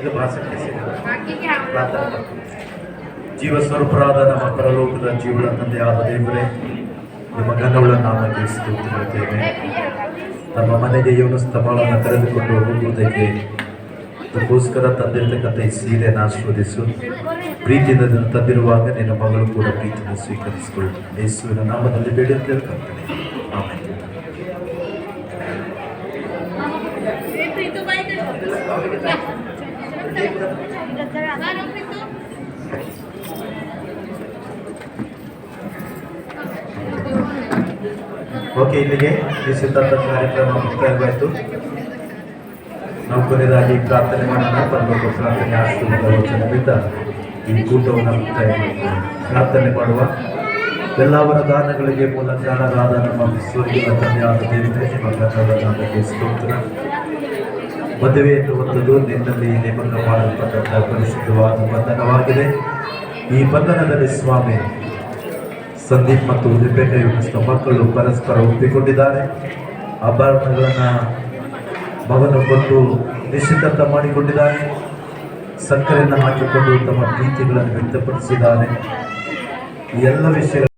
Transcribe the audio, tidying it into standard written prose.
ಇದು ಭಾಷಕ್ಕೆ ಪ್ರಾರ್ಥನೆ ಜೀವ ಸ್ವರೂಪರಾದ ನಮ್ಮ ಪರಲೋಕದ ಜೀವನ ತಂದೆಯಾದ ದೇವರೇ, ನಿಮ್ಮ ಘನವುಳ್ಳ ನಾಮಕ್ಕೆ ಸ್ತೋತ್ರಗಳೇವೆ. ನಮ್ಮ ಮನೆಗೆ ಇವನು ಸ್ತಂಭಗಳನ್ನು ಕರೆದುಕೊಂಡು ಹೋಗುವುದಕ್ಕೆ ಅದಕ್ಕೋಸ್ಕರ ತಂದಿರತಕ್ಕಂಥ ಈ ಸೀರೆಯನ್ನು ಆಶೀರ್ವದಿಸು. ಪ್ರೀತಿಯಿಂದ ತಂದಿರುವಾಗ ನಿನ್ನ ಮಗಳು ಕೂಡ ಪ್ರೀತಿಯನ್ನು ಸ್ವೀಕರಿಸಿಕೊಳ್ಳು. ಯೇಸುವಿನ ನಾಮದಲ್ಲಿ ಬೇಡುತ್ತೇವೆ ಕರ್ತನೇ, ಆಮೆನ್. ಓಕೆ, ಇಲ್ಲಿಗೆ ನಿಶ್ಚಿತಾರ್ಥ ಕಾರ್ಯಕ್ರಮ ಮುಕ್ತಾಯವಾಯಿತು. ನಾವು ಕೊನೆಯದಾಗಿ ಪ್ರಾರ್ಥನೆ ಮಾಡೋಣ. ಪರಲೋಕ ಪ್ರಾರ್ಥನೆ ಆಶೀರ್ವಾದ ವಚನದಿಂದ ಈ ಕೂಟವನ್ನು ಮುಕ್ತಾಯ ಮಾಡ್ತೀವಿ. ಪ್ರಾರ್ಥನೆ ಮಾಡುವ ಎಲ್ಲವರ ದಾನಗಳಿಗೆ ಮೂಲ ಕಾರಣರಾದ ನಮ್ಮ ಸ್ವರ್ಗೀಯ ತಂದೆಯಾದ ದೇವರೇ, ನಿಮ್ಮ ಘನವಾದ ನಾಮಕ್ಕೆ ಸ್ತೋತ್ರ. ಮದುವೆ ಎನ್ನುವಂಥದ್ದು ನಿನ್ನಲ್ಲಿ ನೇಮಕ ಮಾಡಲ್ಪಟ್ಟಂತಹ ಪರಿಶುದ್ಧವಾದ ಬಂಧನವಾಗಿದೆ. ಈ ಬಂಧನದಲ್ಲಿ ಸ್ವಾಮಿ ಸಂದೀಪ್ ಮತ್ತು ರಿಬೆಕ್ಕಾ ಇವರ ಮಕ್ಕಳು ಪರಸ್ಪರ ಒಪ್ಪಿಕೊಂಡಿದ್ದಾರೆ. ಆಭರಣಗಳನ್ನು ಮಗನು ಕೊಟ್ಟು ನಿಶ್ಚಿತಾರ್ಥ ಮಾಡಿಕೊಂಡಿದ್ದಾರೆ. ಸಕ್ಕರೆಯನ್ನು ಹಾಕಿಕೊಂಡು ತಮ್ಮ ಪ್ರೀತಿಗಳನ್ನು ವ್ಯಕ್ತಪಡಿಸಿದ್ದಾರೆ. ಈ ಎಲ್ಲ ವಿಷಯಗಳು